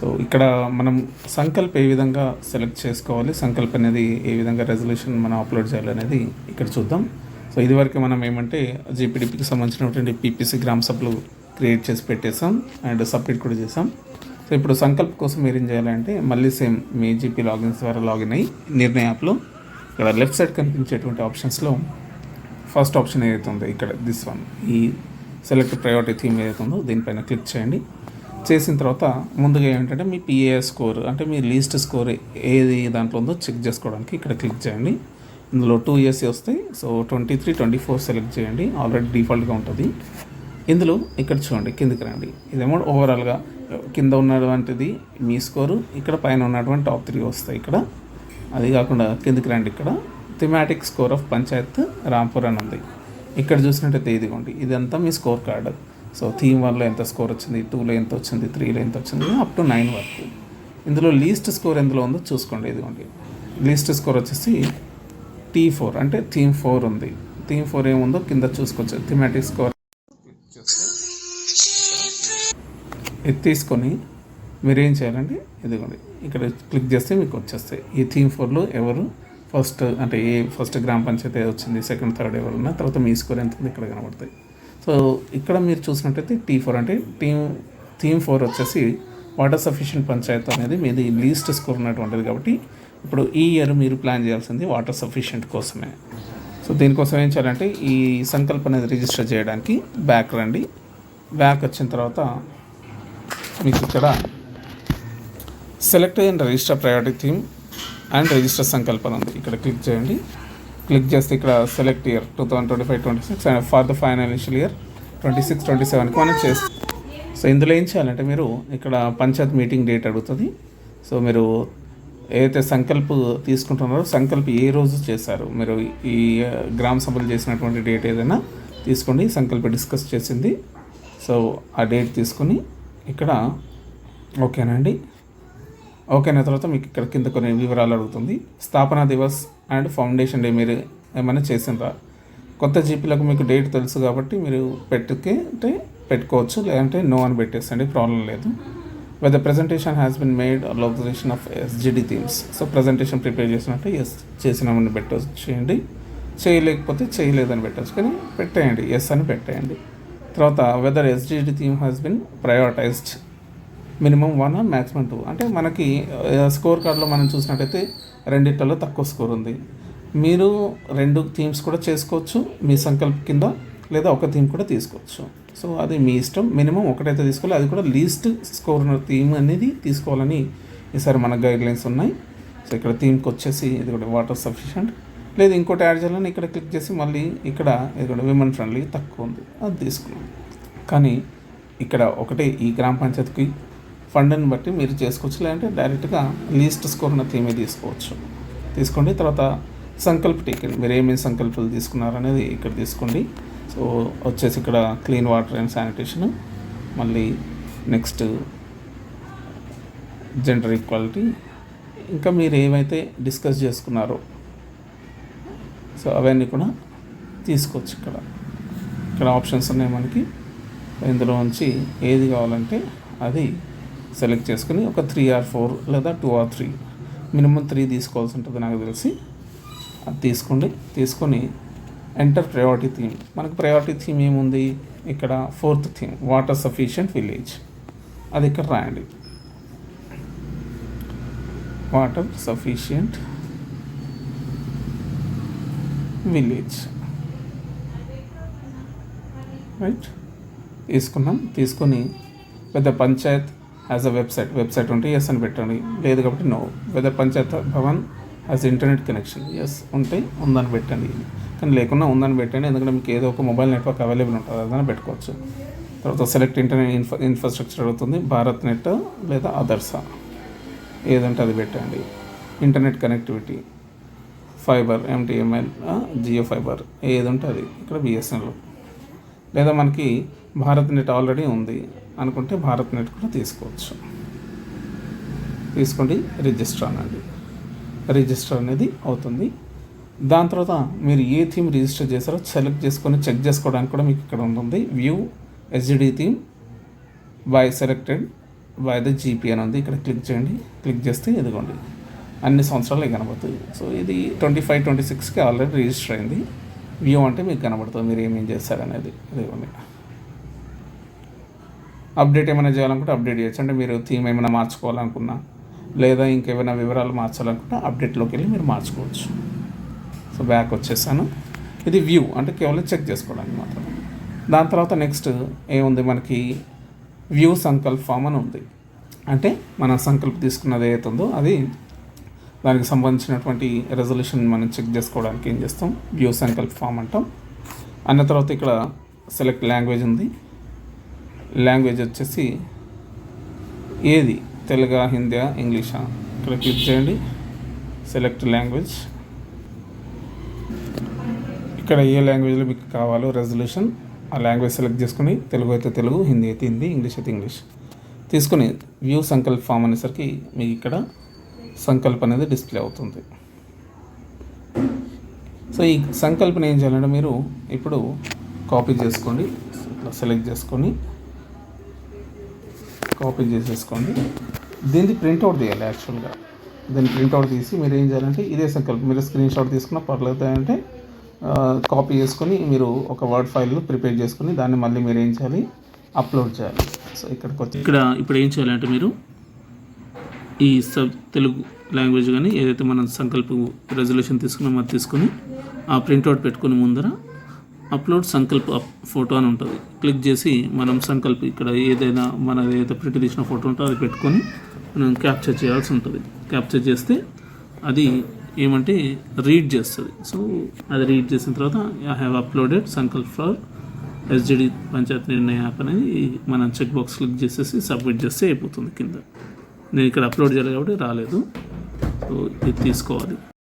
So ఇక్కడ మనం సంకల్ప్ ఏ విధంగా సెలెక్ట్ చేసుకోవాలి, సంకల్ప్ అనేది ఏ విధంగా రెజల్యూషన్ మనం అప్లోడ్ చేయాలనేది ఇక్కడ చూద్దాం. సో ఇదివరకు మనం ఏమంటే జీపీడీపీకి సంబంధించినటువంటి పీపీసీ గ్రామ సభలు క్రియేట్ చేసి పెట్టేసాం అండ్ సబ్మిట్ కూడా చేసాం. సో ఇప్పుడు సంకల్ప్ కోసం మీరు ఏం చేయాలంటే మళ్ళీ సేమ్ మీ జీపీ లాగిన్స్ ద్వారా లాగిన్ అయ్యి నిర్ణయ యాప్లో ఇక్కడ లెఫ్ట్ సైడ్ కనిపించేటువంటి ఆప్షన్స్లో ఫస్ట్ ఆప్షన్ ఏదైతే ఉందో ఇక్కడ దిస్ వన్, ఈ సెలెక్ట్ ప్రయారిటీ థీమ్ ఏదైతే ఉందో దీనిపైన క్లిక్ చేయండి. చేసిన తర్వాత ముందుగా ఏంటంటే మీ పిఏఎస్ స్కోర్ అంటే మీ లీస్ట్ స్కోర్ ఏది దాంట్లో ఉందో చెక్ చేసుకోవడానికి ఇక్కడ క్లిక్ చేయండి. ఇందులో 2 years వస్తాయి. సో 23, 24 సెలెక్ట్ చేయండి, ఆల్రెడీ డిఫాల్ట్గా ఉంటుంది. ఇందులో ఇక్కడ చూడండి కిందికి రండి. ఇదేమో ఓవరాల్గా కింద ఉన్నటువంటిది మీ స్కోరు, ఇక్కడ పైన ఉన్నటువంటి టాప్ 3 వస్తాయి ఇక్కడ. అది కాకుండా కిందికి రండి, ఇక్కడ thematic score of Panchayat Rampur అని ఉంది. ఇక్కడ చూసినట్టయితే ఇదిగోండి, ఇదంతా మీ స్కోర్ కార్డు. సో థీమ్ 1లో ఎంత స్కోర్ వచ్చింది, 2లో ఎంత వచ్చింది, 3లో ఎంత వచ్చింది, అప్ టు 9 వరకు. ఇందులో లీస్ట్ స్కోర్ ఎందులో ఉందో చూసుకోండి. ఇదిగోండి లీస్ట్ స్కోర్ వచ్చేసి T4 అంటే థీమ్ 4 ఉంది. థీమ్ 4 ఏముందో కింద చూసుకోవచ్చు. థీమాటిక్ స్కోర్ ఇది తీసుకొని మీరు ఏం చేయాలంటే ఇదిగోండి ఇక్కడ క్లిక్ చేస్తే మీకు వచ్చేస్తాయి. ఈ థీమ్ 4లో ఎవరు ఫస్ట్ అంటే ఏ ఫస్ట్ గ్రామ పంచాయతీ వచ్చింది, సెకండ్, థర్డ్ ఎవరు ఉన్నా, తర్వాత మీ స్కోర్ ఎంత ఉంది ఇక్కడ కనబడతాయి. సో ఇక్కడ మీరు చూసినట్టయితే T4 అంటే థీమ్ 4 వచ్చేసి వాటర్ సఫిషియెంట్ పంచాయత్ అనేది మీది లీస్ట్ స్కోర్ ఉన్నటువంటిది. కాబట్టి ఇప్పుడు ఈ ఇయర్ మీరు ప్లాన్ చేయాల్సింది వాటర్ సఫిషియెంట్ కోసమే. సో దీనికోసం ఏం చేయాలంటే ఈ సంకల్ప అనేది రిజిస్టర్ చేయడానికి బ్యాక్ రండి. బ్యాక్ వచ్చిన తర్వాత మీకు ఇక్కడ select and register priority theme and register సంకల్పన ఉంది. ఇక్కడ క్లిక్ చేయండి. క్లిక్ చేస్తే ఇక్కడ select year 2025-26 and for the financial year 26-27కి మనం చేస్తాం. సో ఇందులో ఏం చేయాలంటే మీరు ఇక్కడ పంచాయత్ మీటింగ్ డేట్ అడుగుతుంది. సో మీరు ఏదైతే సంకల్ప్ తీసుకుంటున్నారో సంకల్ప్ ఏ రోజు చేశారు, మీరు ఈ గ్రామ సభలు చేసినటువంటి డేట్ ఏదైనా తీసుకోండి. సంకల్ప డిస్కస్ చేసింది, సో ఆ డేట్ తీసుకొని ఇక్కడ ఓకేనండి. ఓకేనా తర్వాత మీకు ఇక్కడ కింద కొన్ని వివరాలు అడుగుతుంది. స్థాపనా దివస్ అండ్ ఫౌండేషన్ డే మీరు ఏమైనా చేసిండ్రా? కొత్త జీపీలకు మీకు డేట్ తెలుసు కాబట్టి మీరు పెట్టుకోవచ్చు, లేదంటే నో అని పెట్టేసండి, ప్రాబ్లం లేదు. Whether presentation has been made location of SGD themes. So presentation prepare చేసినట్టు ఎస్ చేసినామని చేయండి, చేయలేకపోతే చేయలేదని పెట్టచ్చు, కానీ పెట్టేయండి, ఎస్ అని పెట్టేయండి. తర్వాత whether SGD theme has been prioritized minimum 1 or maximum 2. అంటే మనకి స్కోర్ కార్డులో మనం చూసినట్టయితే రెండిట్లలో తక్కువ స్కోర్ ఉంది. మీరు 2 థీమ్స్ కూడా చేసుకోవచ్చు మీ సంకల్ప కింద, లేదా ఒక థీమ్ కూడా తీసుకోవచ్చు. సో అది మీ ఇష్టం. మినిమం ఒకటైతే తీసుకోవాలి, అది కూడా లీస్ట్ స్కోర్ ఉన్న థీమ్ అనేది తీసుకోవాలని ఈసారి మన గైడ్లైన్స్ ఉన్నాయి. సో ఇక్కడ థీమ్కి వచ్చేసి ఇది కూడా వాటర్ సఫిషియెంట్, లేదు ఇంకోటి యాడ్ చేయాలని ఇక్కడ క్లిక్ చేసి మళ్ళీ ఇక్కడ ఇది కూడా విమెన్ ఫ్రెండ్లీ తక్కువ ఉంది, అది తీసుకున్నాం. కానీ ఇక్కడ ఒకటే ఈ గ్రామ పంచాయతీకి ఫండ్ని బట్టి మీరు చేసుకోవచ్చు, లేదంటే డైరెక్ట్గా లీస్ట్ స్కోర్ ఉన్న థీమే తీసుకోండి. తర్వాత సంకల్ప టికెట్ మీరు ఏమేమి సంకల్పాలు తీసుకున్నారు అనేది ఇక్కడ తీసుకోండి. సో వచ్చేసి ఇక్కడ క్లీన్ వాటర్ అండ్ శానిటేషన్, మళ్ళీ నెక్స్ట్ జెండర్ ఈక్వాలిటీ, ఇంకా మీరు ఏమైతే డిస్కస్ చేసుకున్నారో సో అవన్నీ కూడా తీసుకోవచ్చు. ఇక్కడ ఆప్షన్స్ ఉన్నాయి మనకి. ఇందులో నుంచి ఏది కావాలంటే అది సెలెక్ట్ చేసుకుని ఒక 3 or 4 లేదా 2 or 3 మినిమం 3 తీసుకోవాల్సి ఉంటుంది నాకు తెలిసి. అది తీసుకొని ఎంటర్ ప్రయారిటీ థీమ్. మనకు ప్రయారిటీ థీమ్ ఏముంది ఇక్కడ 4th theme water sufficient village, అది ఇక్కడ రాయండి. వాటర్ సఫిషియెంట్ విలేజ్ రైట్ తీసుకొని పెద్ద పంచాయత్ యాజ్ అ వెబ్సైట్ ఉంటే ఎస్ అని పెట్టండి, లేదు కాబట్టి no. Whether panchayat Bhavan has internet connection yes ఉంటే ఉందని పెట్టండి, కానీ లేకుండా ఉందని పెట్టండి, ఎందుకంటే మీకు ఏదో ఒక మొబైల్ నెట్వర్క్ అవైలబుల్ ఉంటుంది, అదని పెట్టుకోవచ్చు. తర్వాత సెలెక్ట్ ఇంటర్నెట్ ఇన్ఫ్రాస్ట్రక్చర్ అడుగుతుంది, భారత్ నెట్ లేదా అదర్సా ఏదంటే అది పెట్టండి. Internet connectivity fibre, MTML, Jio fibre ఏది ఉంటే అది, ఇక్కడ BSNL, లేదా మనకి భారత్ నెట్ ఆల్రెడీ ఉంది అనుకుంటే భారత్ నెట్ కూడా తీసుకోండి. రిజిస్టర్ అనేది అవుతుంది. దాని తర్వాత మీరు ఏ థీమ్ రిజిస్టర్ చేశారో సెలెక్ట్ చేసుకొని చెక్ చేసుకోవడానికి కూడా మీకు ఇక్కడ ఉంటుంది. View SGD theme by selected by the GP అని ఉంది, ఇక్కడ క్లిక్ చేయండి. క్లిక్ చేస్తే ఇదిగోండి అన్ని సంవత్సరాలు కనబడుతుంది. సో ఇది 25-26కి ఆల్రెడీ రిజిస్టర్ అయింది. వ్యూ అంటే మీకు కనబడుతుంది మీరు ఏమేం చేస్తారనేది. ఇదిగోండి అప్డేట్ ఏమైనా చేయాలనుకుంటే అప్డేట్ చేయొచ్చు. అంటే మీరు థీమ్ ఏమైనా మార్చుకోవాలనుకున్నా లేదా ఇంకేమైనా వివరాలు మార్చాలనుకుంటే అప్డేట్లోకి వెళ్ళి మీరు మార్చుకోవచ్చు. సో బ్యాక్ వచ్చేసాను. ఇది వ్యూ అంటే కేవలం చెక్ చేసుకోవడానికి మాత్రం. దాని తర్వాత నెక్స్ట్ ఏముంది మనకి వ్యూ సంకల్ప్ ఫామ్ అని ఉంది. అంటే మన సంకల్ప్ తీసుకున్నది ఏదైతే ఉందో అది దానికి సంబంధించినటువంటి రెజల్యూషన్ మనం చెక్ చేసుకోవడానికి ఏం చేస్తాం, వ్యూ సంకల్ప్ ఫామ్ అంటాం. అన్న తర్వాత ఇక్కడ సెలెక్ట్ లాంగ్వేజ్ ఉంది. లాంగ్వేజ్ వచ్చేసి ఏది, తెలుగా, హిందీయా, ఇంగ్లీషా, ఇక్కడ క్లిక్ చేయండి. Select language. ఇక్కడ ఏ లాంగ్వేజ్లో మీకు కావాలో రెజల్యూషన్ ఆ లాంగ్వేజ్ సెలెక్ట్ చేసుకుని, తెలుగు అయితే తెలుగు, హిందీ అయితే హిందీ, ఇంగ్లీష్ అయితే ఇంగ్లీష్ తీసుకుని వ్యూ సంకల్ప్ ఫామ్ అనేసరికి మీకు ఇక్కడ సంకల్ప అనేది డిస్ప్లే అవుతుంది. సో ఈ సంకల్పన ఏం చేయాలంటే మీరు ఇప్పుడు కాపీ చేసుకోండి. ఇట్లా సెలెక్ట్ చేసుకొని కాపీ చేసేసుకోండి. దీన్ని ప్రింట్అవుట్ తీయాలి. యాక్చువల్గా దీన్ని ప్రింట్అవుట్ తీసి మీరు ఏం చేయాలంటే ఇదే సంకల్పం మీరు స్క్రీన్ షాట్ తీసుకున్నా పర్లేదు, అంటే కాపీ చేసుకొని మీరు ఒక వర్డ్ ఫైల్ ప్రిపేర్ చేసుకొని దాన్ని మళ్ళీ మీరు ఏం చేయాలి, అప్లోడ్ చేయాలి. సో ఇక్కడికి వచ్చి ఇక్కడ ఇప్పుడు ఏం చేయాలంటే మీరు ఈ తెలుగు లాంగ్వేజ్ కానీ ఏదైతే మనం సంకల్ప రెజల్యూషన్ తీసుకున్నామో అది తీసుకొని ఆ ప్రింట్అవుట్ పెట్టుకుని ముందర అప్లోడ్ సంకల్ప్ ఫోటో అని ఉంటుంది. క్లిక్ చేసి మనం సంకల్ప్ ఇక్కడ ఏదైనా మన ఏదైతే ప్రింట్ తీసిన ఫోటో ఉంటుందో అది పెట్టుకొని మనం క్యాప్చర్ చేయాల్సి ఉంటుంది. క్యాప్చర్ చేస్తే అది ఏమంటే రీడ్ చేస్తుంది. సో అది రీడ్ చేసిన తర్వాత I have uploaded Sankalp for SGD Panchayat నిర్ణయ యాప్ అనేది మనం చెక్ బాక్స్ క్లిక్ చేసేసి సబ్మిట్ చేస్తే అయిపోతుంది. కింద నేను ఇక్కడ అప్లోడ్ చేయాలి కాబట్టి రాలేదు. సో ఇది తీసుకోవాలి.